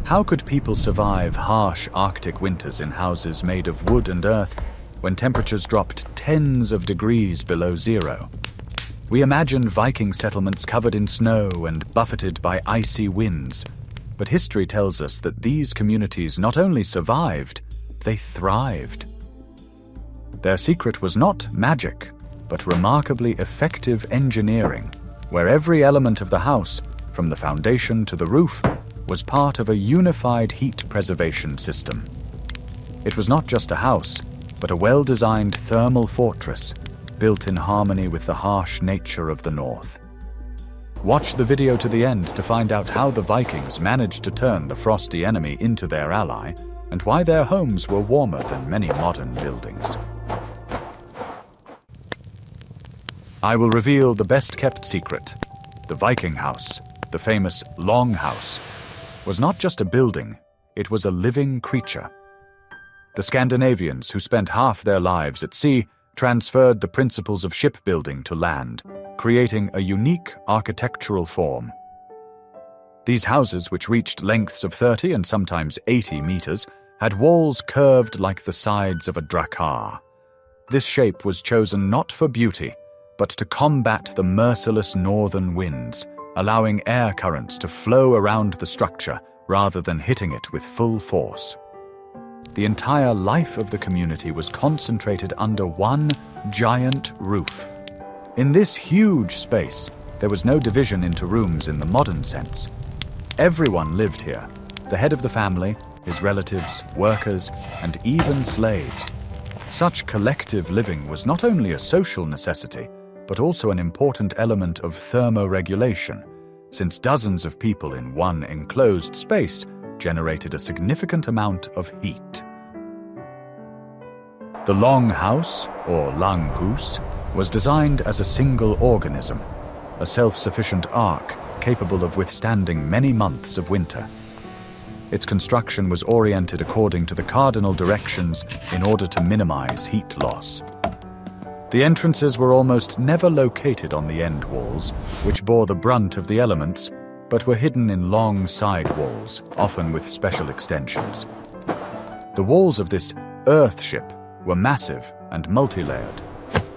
How could people survive harsh Arctic winters in houses made of wood and earth when temperatures dropped tens of degrees below zero? We imagine Viking settlements covered in snow and buffeted by icy winds, but history tells us that these communities not only survived, they thrived. Their secret was not magic, but remarkably effective engineering, where every element of the house, from the foundation to the roof, was part of a unified heat preservation system. It was not just a house, but a well-designed thermal fortress, built in harmony with the harsh nature of the north. Watch the video to the end to find out how the Vikings managed to turn the frosty enemy into their ally, and why their homes were warmer than many modern buildings. I will reveal the best-kept secret. The Viking house, the famous longhouse, was not just a building, it was a living creature. The Scandinavians, who spent half their lives at sea, transferred the principles of shipbuilding to land, creating a unique architectural form. These houses, which reached lengths of 30 and sometimes 80 meters, had walls curved like the sides of a drakkar. This shape was chosen not for beauty, but to combat the merciless northern winds, allowing air currents to flow around the structure rather than hitting it with full force. The entire life of the community was concentrated under one giant roof. In this huge space, there was no division into rooms in the modern sense. Everyone lived here, the head of the family, his relatives, workers, and even slaves. Such collective living was not only a social necessity, but also an important element of thermoregulation, since dozens of people in one enclosed space generated a significant amount of heat. The longhouse, or langhus, was designed as a single organism, a self-sufficient ark capable of withstanding many months of winter. Its construction was oriented according to the cardinal directions in order to minimize heat loss. The entrances were almost never located on the end walls, which bore the brunt of the elements, but were hidden in long side walls, often with special extensions. The walls of this earth ship were massive and multi-layered.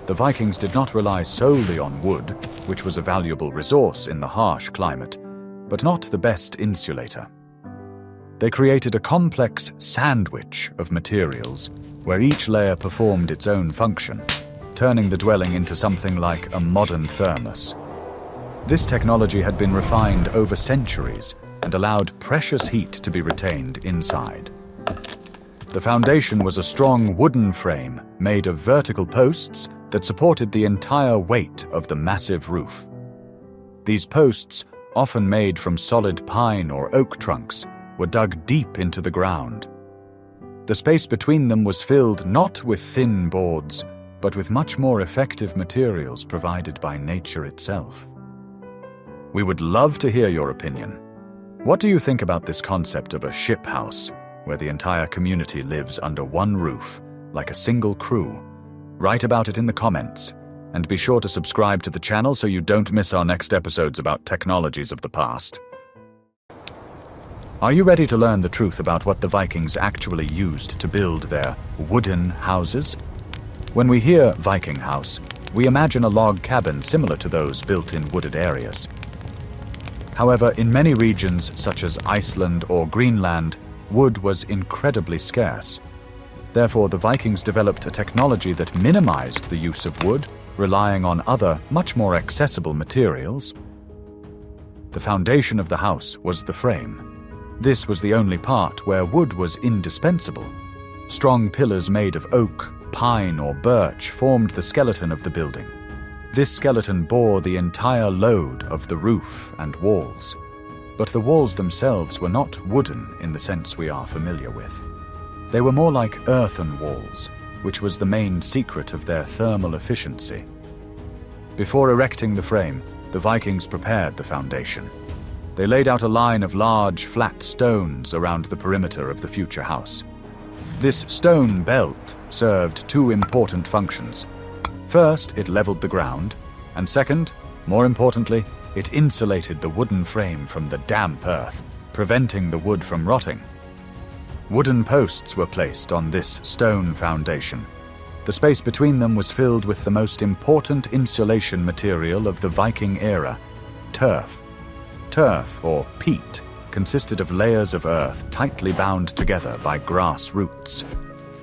The Vikings did not rely solely on wood, which was a valuable resource in the harsh climate, but not the best insulator. They created a complex sandwich of materials, where each layer performed its own function, turning the dwelling into something like a modern thermos. This technology had been refined over centuries and allowed precious heat to be retained inside. The foundation was a strong wooden frame made of vertical posts that supported the entire weight of the massive roof. These posts, often made from solid pine or oak trunks, were dug deep into the ground. The space between them was filled not with thin boards, but with much more effective materials provided by nature itself. We would love to hear your opinion. What do you think about this concept of a ship house, where the entire community lives under one roof, like a single crew? Write about it in the comments, and be sure to subscribe to the channel so you don't miss our next episodes about technologies of the past. Are you ready to learn the truth about what the Vikings actually used to build their wooden houses? When we hear Viking house, we imagine a log cabin similar to those built in wooded areas. However, in many regions, such as Iceland or Greenland, wood was incredibly scarce. Therefore, the Vikings developed a technology that minimized the use of wood, relying on other, much more accessible materials. The foundation of the house was the frame. This was the only part where wood was indispensable. Strong pillars made of oak, pine, or birch formed the skeleton of the building. This skeleton bore the entire load of the roof and walls. But the walls themselves were not wooden in the sense we are familiar with. They were more like earthen walls, which was the main secret of their thermal efficiency. Before erecting the frame, the Vikings prepared the foundation. They laid out a line of large, flat stones around the perimeter of the future house. This stone belt served two important functions. First, it leveled the ground, and second, more importantly, it insulated the wooden frame from the damp earth, preventing the wood from rotting. Wooden posts were placed on this stone foundation. The space between them was filled with the most important insulation material of the Viking era, turf. Turf, or peat, consisted of layers of earth tightly bound together by grass roots.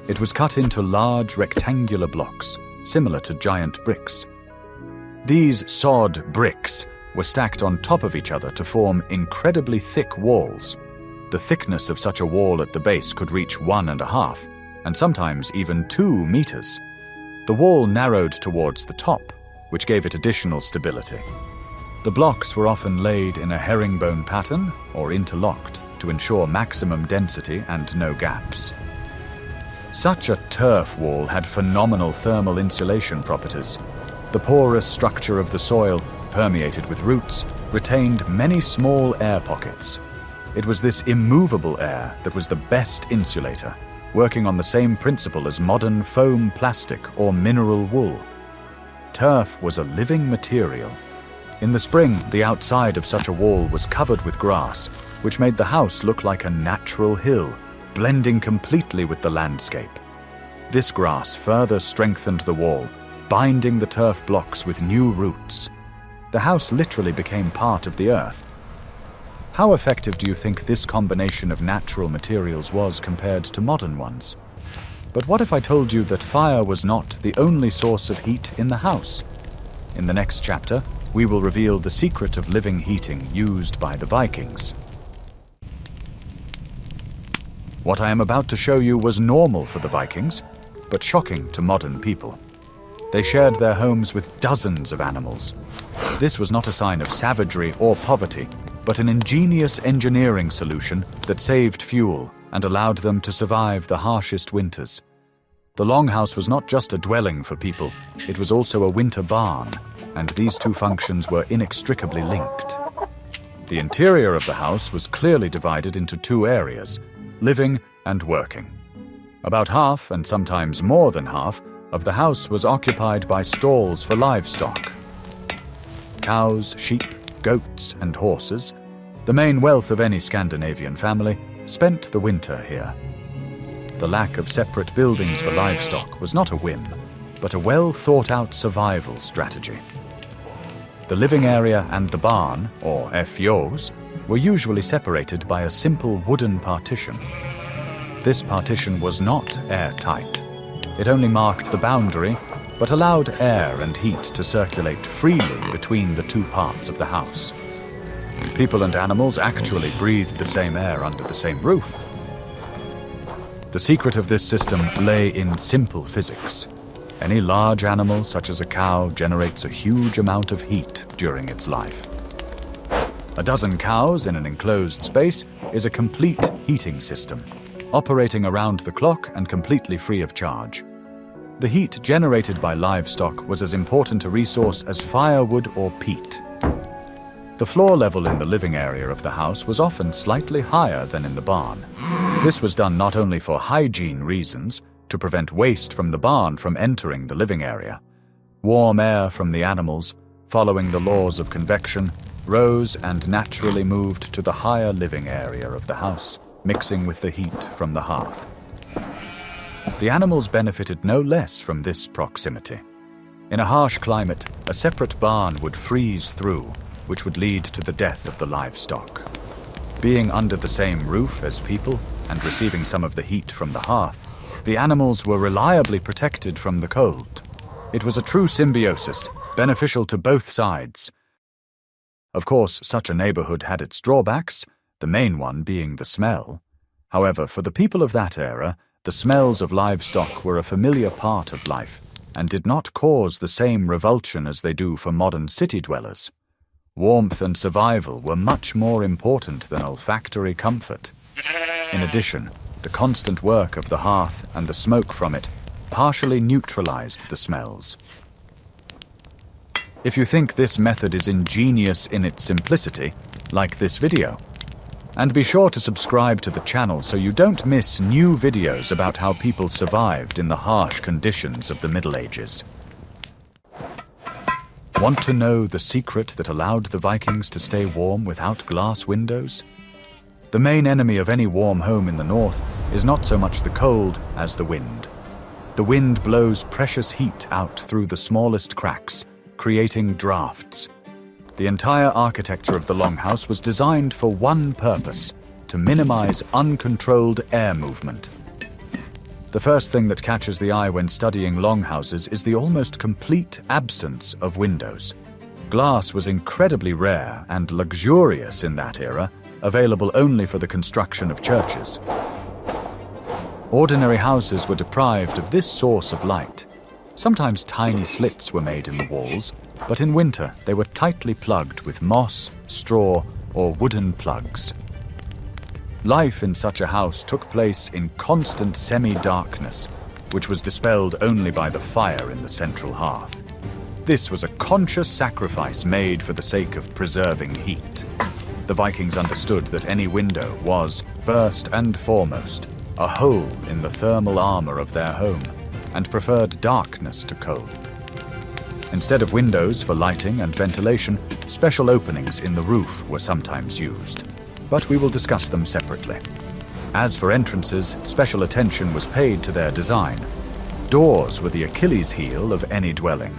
It was cut into large rectangular blocks, similar to giant bricks. These sod bricks were stacked on top of each other to form incredibly thick walls. The thickness of such a wall at the base could reach 1.5, and sometimes even 2 meters. The wall narrowed towards the top, which gave it additional stability. The blocks were often laid in a herringbone pattern or interlocked to ensure maximum density and no gaps. Such a turf wall had phenomenal thermal insulation properties. The porous structure of the soil, permeated with roots, retained many small air pockets. It was this immovable air that was the best insulator, working on the same principle as modern foam plastic or mineral wool. Turf was a living material. In the spring, the outside of such a wall was covered with grass, which made the house look like a natural hill, blending completely with the landscape. This grass further strengthened the wall, binding the turf blocks with new roots. The house literally became part of the earth. How effective do you think this combination of natural materials was compared to modern ones? But what if I told you that fire was not the only source of heat in the house? In the next chapter, we will reveal the secret of living heating used by the Vikings. What I am about to show you was normal for the Vikings, but shocking to modern people. They shared their homes with dozens of animals. This was not a sign of savagery or poverty, but an ingenious engineering solution that saved fuel and allowed them to survive the harshest winters. The longhouse was not just a dwelling for people, it was also a winter barn, and these two functions were inextricably linked. The interior of the house was clearly divided into 2 areas, living and working. About half, and sometimes more than half, of the house was occupied by stalls for livestock. Cows, sheep, goats, and horses, the main wealth of any Scandinavian family, spent the winter here. The lack of separate buildings for livestock was not a whim, but a well-thought-out survival strategy. The living area and the barn, or fjós, were usually separated by a simple wooden partition. This partition was not airtight. It only marked the boundary, but allowed air and heat to circulate freely between the 2 parts of the house. People and animals actually breathed the same air under the same roof. The secret of this system lay in simple physics. Any large animal, such as a cow, generates a huge amount of heat during its life. A dozen cows in an enclosed space is a complete heating system, operating around the clock and completely free of charge. The heat generated by livestock was as important a resource as firewood or peat. The floor level in the living area of the house was often slightly higher than in the barn. This was done not only for hygiene reasons, to prevent waste from the barn from entering the living area. Warm air from the animals, following the laws of convection, rose and naturally moved to the higher living area of the house, mixing with the heat from the hearth. The animals benefited no less from this proximity. In a harsh climate, a separate barn would freeze through, which would lead to the death of the livestock. Being under the same roof as people and receiving some of the heat from the hearth, the animals were reliably protected from the cold. It was a true symbiosis, beneficial to both sides. Of course, such a neighborhood had its drawbacks, the main one being the smell. However, for the people of that era, the smells of livestock were a familiar part of life and did not cause the same revulsion as they do for modern city dwellers. Warmth and survival were much more important than olfactory comfort. In addition, the constant work of the hearth and the smoke from it partially neutralized the smells. If you think this method is ingenious in its simplicity, like this video. And be sure to subscribe to the channel so you don't miss new videos about how people survived in the harsh conditions of the Middle Ages. Want to know the secret that allowed the Vikings to stay warm without glass windows? The main enemy of any warm home in the north is not so much the cold as the wind. The wind blows precious heat out through the smallest cracks, creating drafts. The entire architecture of the longhouse was designed for one purpose: to minimize uncontrolled air movement. The first thing that catches the eye when studying longhouses is the almost complete absence of windows. Glass was incredibly rare and luxurious in that era, available only for the construction of churches. Ordinary houses were deprived of this source of light. Sometimes tiny slits were made in the walls, but in winter they were tightly plugged with moss, straw, or wooden plugs. Life in such a house took place in constant semi-darkness, which was dispelled only by the fire in the central hearth. This was a conscious sacrifice made for the sake of preserving heat. The Vikings understood that any window was, first and foremost, a hole in the thermal armor of their home, and preferred darkness to cold. Instead of windows for lighting and ventilation, special openings in the roof were sometimes used, but we will discuss them separately. As for entrances, special attention was paid to their design. Doors were the Achilles heel of any dwelling,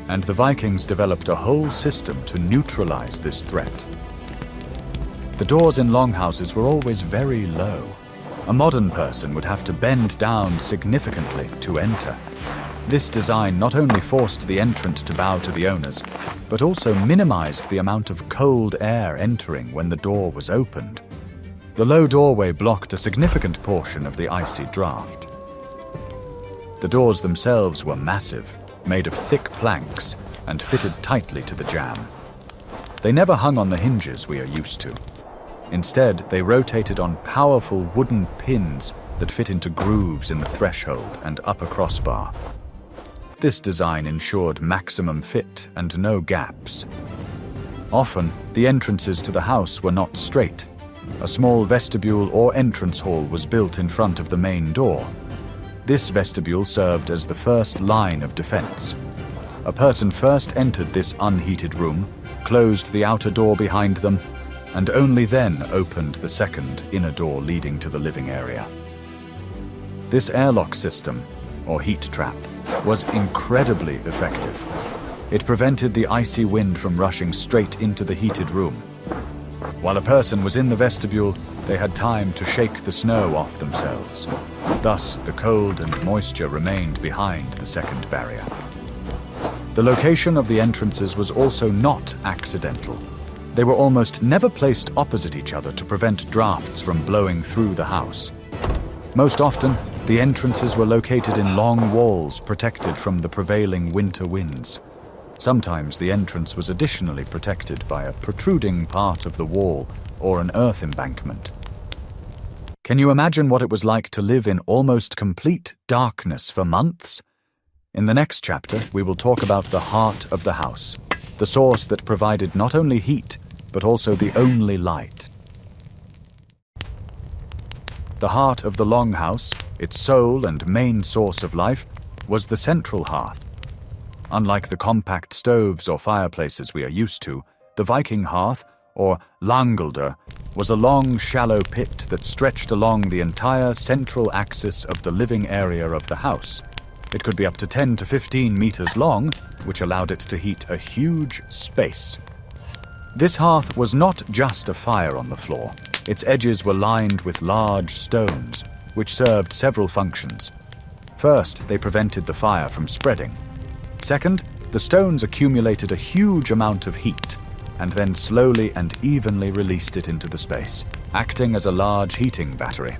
and the Vikings developed a whole system to neutralize this threat. The doors in longhouses were always very low. A modern person would have to bend down significantly to enter. This design not only forced the entrant to bow to the owners, but also minimized the amount of cold air entering when the door was opened. The low doorway blocked a significant portion of the icy draft. The doors themselves were massive, made of thick planks, and fitted tightly to the jamb. They never hung on the hinges we are used to. Instead, they rotated on powerful wooden pins that fit into grooves in the threshold and upper crossbar. This design ensured maximum fit and no gaps. Often, the entrances to the house were not straight. A small vestibule or entrance hall was built in front of the main door. This vestibule served as the first line of defense. A person first entered this unheated room, closed the outer door behind them, and only then opened the second inner door leading to the living area. This airlock system, or heat trap, was incredibly effective. It prevented the icy wind from rushing straight into the heated room. While a person was in the vestibule, they had time to shake the snow off themselves. Thus, the cold and moisture remained behind the second barrier. The location of the entrances was also not accidental. They were almost never placed opposite each other to prevent drafts from blowing through the house. Most often, the entrances were located in long walls protected from the prevailing winter winds. Sometimes the entrance was additionally protected by a protruding part of the wall or an earth embankment. Can you imagine what it was like to live in almost complete darkness for months? In the next chapter, we will talk about the heart of the house, the source that provided not only heat, but also the only light. The heart of the longhouse, its sole and main source of life, was the central hearth. Unlike the compact stoves or fireplaces we are used to, the Viking hearth, or langhouses, was a long, shallow pit that stretched along the entire central axis of the living area of the house. It could be up to 10 to 15 meters long, which allowed it to heat a huge space. This hearth was not just a fire on the floor. Its edges were lined with large stones, which served several functions. First, they prevented the fire from spreading. Second, the stones accumulated a huge amount of heat, and then slowly and evenly released it into the space, acting as a large heating battery.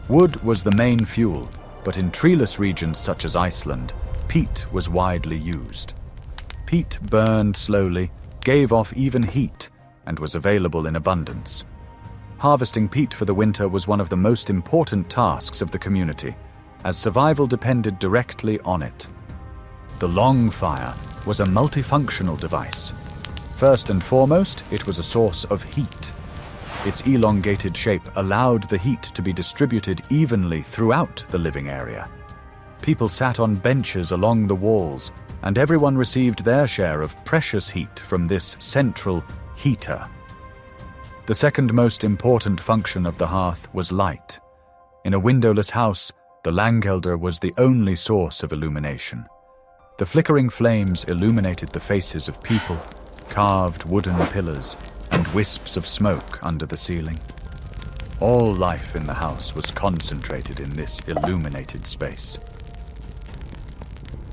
Wood was the main fuel, but in treeless regions such as Iceland, peat was widely used. Peat burned slowly, gave off even heat, and was available in abundance. Harvesting peat for the winter was one of the most important tasks of the community, as survival depended directly on it. The long fire was a multifunctional device. First and foremost, it was a source of heat. Its elongated shape allowed the heat to be distributed evenly throughout the living area. People sat on benches along the walls, and everyone received their share of precious heat from this central heater. The second most important function of the hearth was light. In a windowless house, the Langhelder was the only source of illumination. The flickering flames illuminated the faces of people, carved wooden pillars, and wisps of smoke under the ceiling. All life in the house was concentrated in this illuminated space.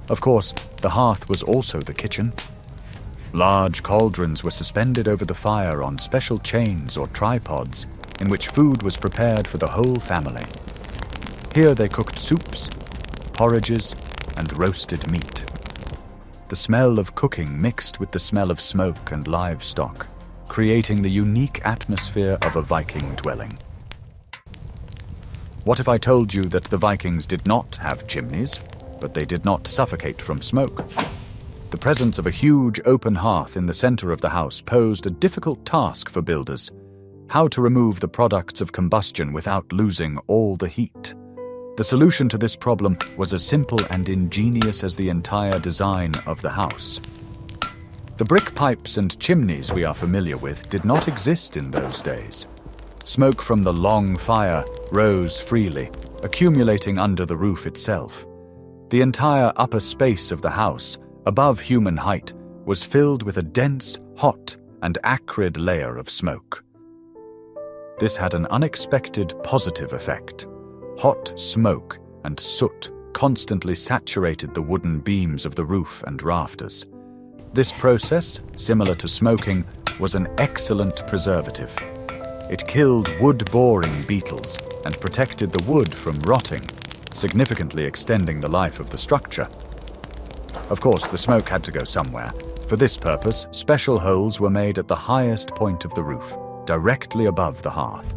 Of course, the hearth was also the kitchen. Large cauldrons were suspended over the fire on special chains or tripods in which food was prepared for the whole family. Here they cooked soups, porridges, and roasted meat. The smell of cooking mixed with the smell of smoke and livestock, creating the unique atmosphere of a Viking dwelling. What if I told you that the Vikings did not have chimneys, but they did not suffocate from smoke? The presence of a huge open hearth in the center of the house posed a difficult task for builders: how to remove the products of combustion without losing all the heat. The solution to this problem was as simple and ingenious as the entire design of the house. The brick pipes and chimneys we are familiar with did not exist in those days. Smoke from the long fire rose freely, accumulating under the roof itself. The entire upper space of the house, above human height, was filled with a dense, hot, and acrid layer of smoke. This had an unexpected positive effect. Hot smoke and soot constantly saturated the wooden beams of the roof and rafters. This process, similar to smoking, was an excellent preservative. It killed wood-boring beetles and protected the wood from rotting, significantly extending the life of the structure. Of course, the smoke had to go somewhere. For this purpose, special holes were made at the highest point of the roof, directly above the hearth.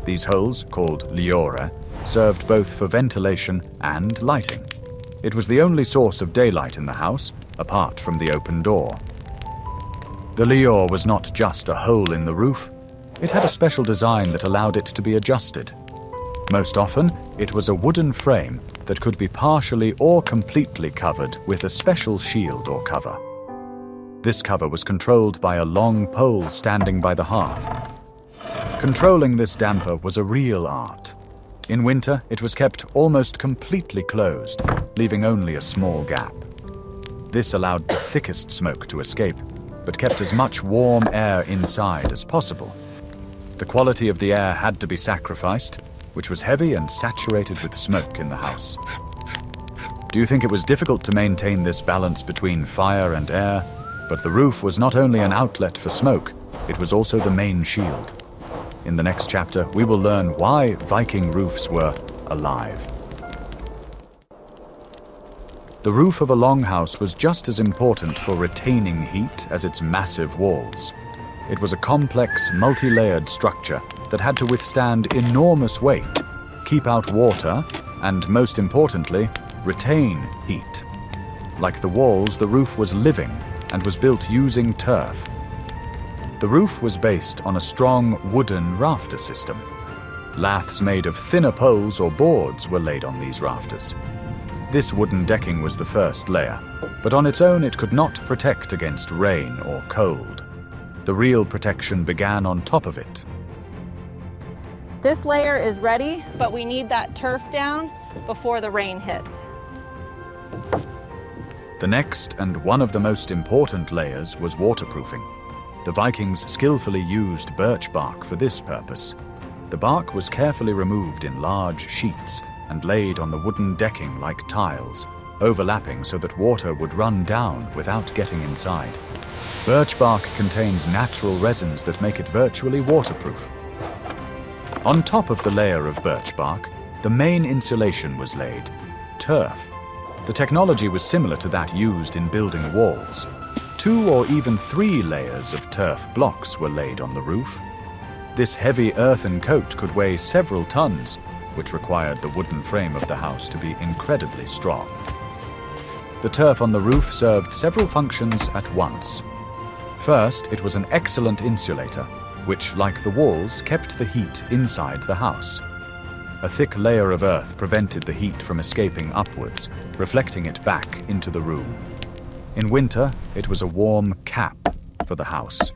These holes, called liora, served both for ventilation and lighting. It was the only source of daylight in the house, apart from the open door. The lior was not just a hole in the roof. It had a special design that allowed it to be adjusted. Most often, it was a wooden frame that could be partially or completely covered with a special shield or cover. This cover was controlled by a long pole standing by the hearth. Controlling this damper was a real art. In winter, it was kept almost completely closed, leaving only a small gap. This allowed the thickest smoke to escape, but kept as much warm air inside as possible. The quality of the air had to be sacrificed, which was heavy and saturated with smoke in the house. Do you think it was difficult to maintain this balance between fire and air? But the roof was not only an outlet for smoke, it was also the main shield. In the next chapter, we will learn why Viking roofs were alive. The roof of a longhouse was just as important for retaining heat as its massive walls. It was a complex, multi-layered structure that had to withstand enormous weight, keep out water, and most importantly, retain heat. Like the walls, the roof was living and was built using turf. The roof was based on a strong wooden rafter system. Laths made of thinner poles or boards were laid on these rafters. This wooden decking was the first layer, but on its own it could not protect against rain or cold. The real protection began on top of it. This layer is ready, but we need that turf down before the rain hits. The next and one of the most important layers was waterproofing. The Vikings skillfully used birch bark for this purpose. The bark was carefully removed in large sheets and laid on the wooden decking like tiles, overlapping so that water would run down without getting inside. Birch bark contains natural resins that make it virtually waterproof. On top of the layer of birch bark, the main insulation was laid, turf. The technology was similar to that used in building walls. 2 or even 3 layers of turf blocks were laid on the roof. This heavy earthen coat could weigh several tons, which required the wooden frame of the house to be incredibly strong. The turf on the roof served several functions at once. First, it was an excellent insulator, which, like the walls, kept the heat inside the house. A thick layer of earth prevented the heat from escaping upwards, reflecting it back into the room. In winter, it was a warm cap for the house.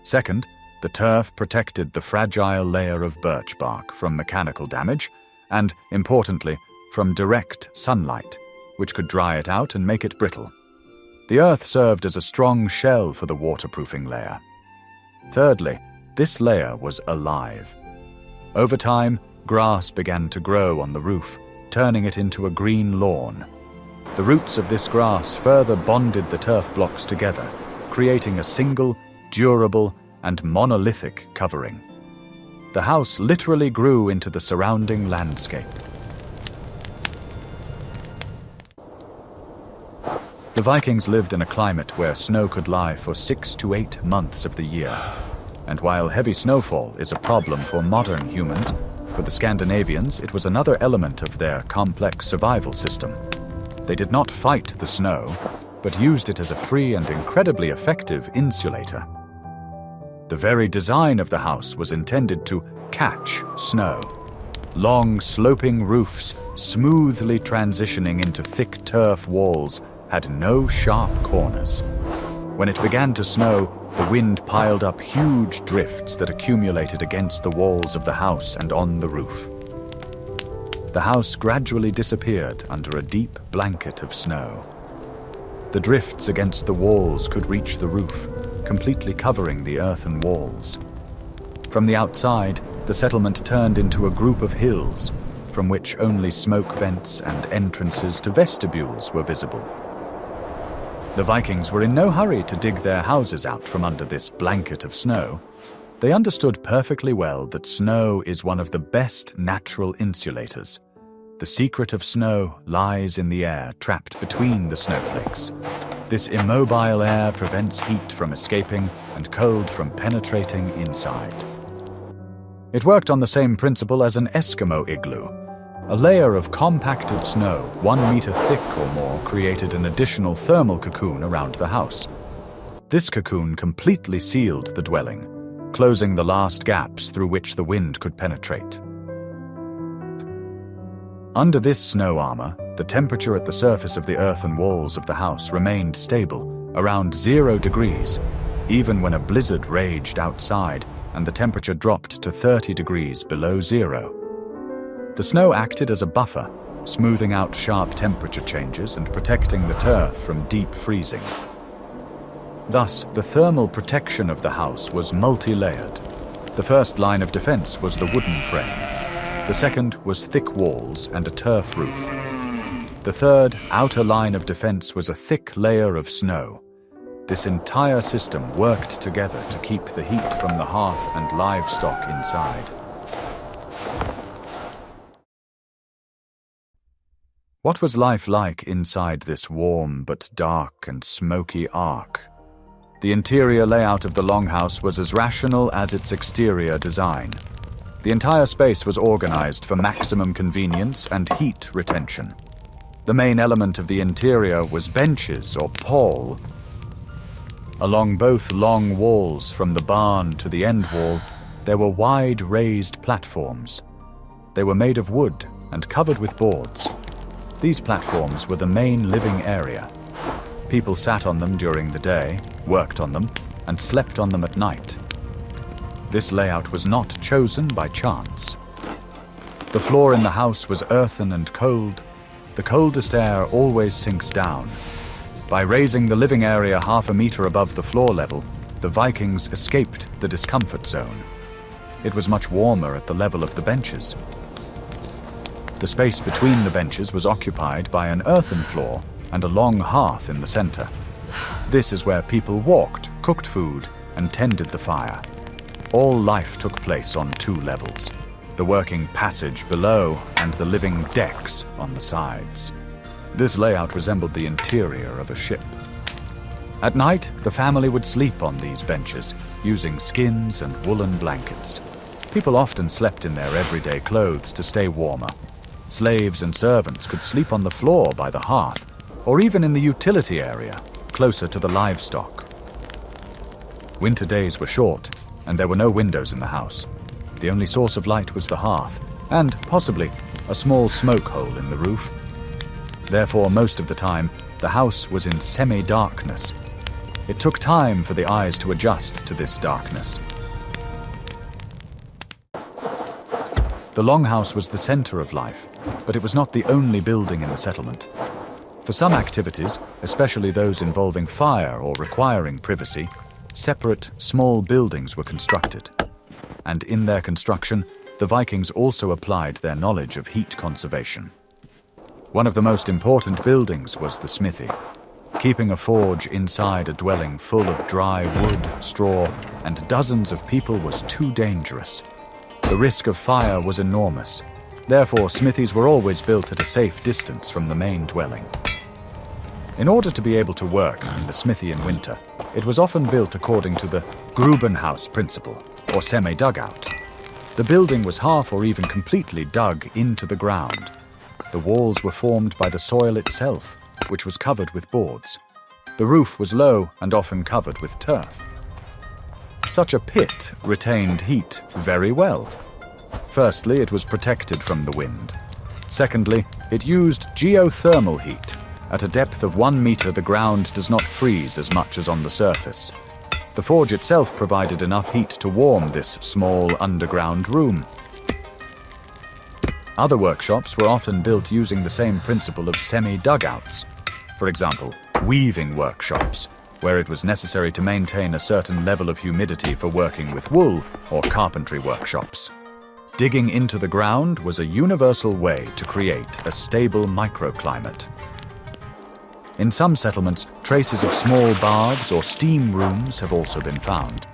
Second, The turf protected the fragile layer of birch bark from mechanical damage and, importantly, from direct sunlight, which could dry it out and make it brittle. The earth served as a strong shell for the waterproofing layer. Thirdly, this layer was alive. Over time, grass began to grow on the roof, turning it into a green lawn. The roots of this grass further bonded the turf blocks together, creating a single, durable, and monolithic covering. The house literally grew into the surrounding landscape. The Vikings lived in a climate where snow could lie for 6 to 8 months of the year. And while heavy snowfall is a problem for modern humans, for the Scandinavians it was another element of their complex survival system. They did not fight the snow, but used it as a free and incredibly effective insulator. The very design of the house was intended to catch snow. Long, sloping roofs, smoothly transitioning into thick turf walls, had no sharp corners. When it began to snow, the wind piled up huge drifts that accumulated against the walls of the house and on the roof. The house gradually disappeared under a deep blanket of snow. The drifts against the walls could reach the roof, completely covering the earthen walls. From the outside, the settlement turned into a group of hills, from which only smoke vents and entrances to vestibules were visible. The Vikings were in no hurry to dig their houses out from under this blanket of snow. They understood perfectly well that snow is one of the best natural insulators. The secret of snow lies in the air trapped between the snowflakes. This immobile air prevents heat from escaping and cold from penetrating inside. It worked on the same principle as an Eskimo igloo. A layer of compacted snow, 1 meter thick or more, created an additional thermal cocoon around the house. This cocoon completely sealed the dwelling, closing the last gaps through which the wind could penetrate. Under this snow armor, the temperature at the surface of the earthen walls of the house remained stable, around 0 degrees, even when a blizzard raged outside and the temperature dropped to 30 degrees below zero. The snow acted as a buffer, smoothing out sharp temperature changes and protecting the turf from deep freezing. Thus, the thermal protection of the house was multi-layered. The first line of defense was the wooden frame. The second was thick walls and a turf roof. The third, outer line of defense was a thick layer of snow. This entire system worked together to keep the heat from the hearth and livestock inside. What was life like inside this warm but dark and smoky ark? The interior layout of the longhouse was as rational as its exterior design. The entire space was organized for maximum convenience and heat retention. The main element of the interior was benches or pall. Along both long walls from the barn to the end wall, there were wide raised platforms. They were made of wood and covered with boards. These platforms were the main living area. People sat on them during the day, worked on them, and slept on them at night. This layout was not chosen by chance. The floor in the house was earthen and cold. The coldest air always sinks down. By raising the living area 1/2 meter above the floor level, the Vikings escaped the discomfort zone. It was much warmer at the level of the benches. The space between the benches was occupied by an earthen floor and a long hearth in the center. This is where people walked, cooked food, and tended the fire. All life took place on 2 levels, the working passage below and the living decks on the sides. This layout resembled the interior of a ship. At night, the family would sleep on these benches, using skins and woolen blankets. People often slept in their everyday clothes to stay warmer. Slaves and servants could sleep on the floor by the hearth, or even in the utility area, closer to the livestock. Winter days were short, and there were no windows in the house. The only source of light was the hearth, and, possibly, a small smoke hole in the roof. Therefore, most of the time, the house was in semi-darkness. It took time for the eyes to adjust to this darkness. The longhouse was the center of life, but it was not the only building in the settlement. For some activities, especially those involving fire or requiring privacy, separate, small buildings were constructed. And in their construction, the Vikings also applied their knowledge of heat conservation. One of the most important buildings was the smithy. Keeping a forge inside a dwelling full of dry wood, straw, and dozens of people was too dangerous. The risk of fire was enormous. Therefore, smithies were always built at a safe distance from the main dwelling. In order to be able to work in the smithy in winter, it was often built according to the Grubenhaus principle, or semi-dugout. The building was half or even completely dug into the ground. The walls were formed by the soil itself, which was covered with boards. The roof was low and often covered with turf. Such a pit retained heat very well. Firstly, it was protected from the wind. Secondly, it used geothermal heat. At a depth of 1 meter, the ground does not freeze as much as on the surface. The forge itself provided enough heat to warm this small underground room. Other workshops were often built using the same principle of semi-dugouts. For example, weaving workshops, where it was necessary to maintain a certain level of humidity for working with wool, or carpentry workshops. Digging into the ground was a universal way to create a stable microclimate. In some settlements, traces of small baths or steam rooms have also been found.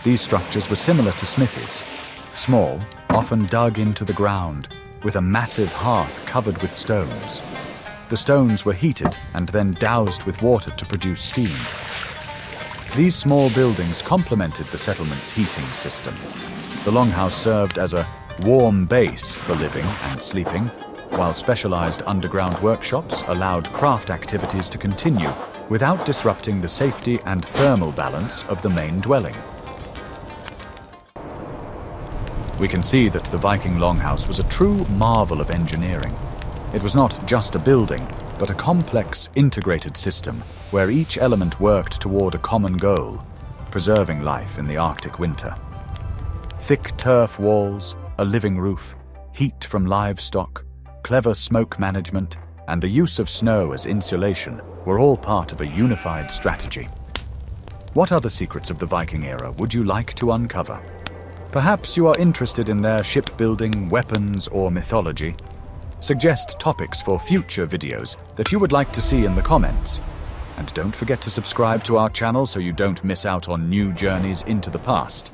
These structures were similar to smithies, small, often dug into the ground, with a massive hearth covered with stones. The stones were heated and then doused with water to produce steam. These small buildings complemented the settlement's heating system. The longhouse served as a warm base for living and sleeping, while specialized underground workshops allowed craft activities to continue without disrupting the safety and thermal balance of the main dwelling. We can see that the Viking longhouse was a true marvel of engineering. It was not just a building, but a complex, integrated system where each element worked toward a common goal, preserving life in the Arctic winter. Thick turf walls, a living roof, heat from livestock, clever smoke management, and the use of snow as insulation were all part of a unified strategy. What other secrets of the Viking era would you like to uncover? Perhaps you are interested in their shipbuilding, weapons, or mythology. Suggest topics for future videos that you would like to see in the comments. And don't forget to subscribe to our channel so you don't miss out on new journeys into the past.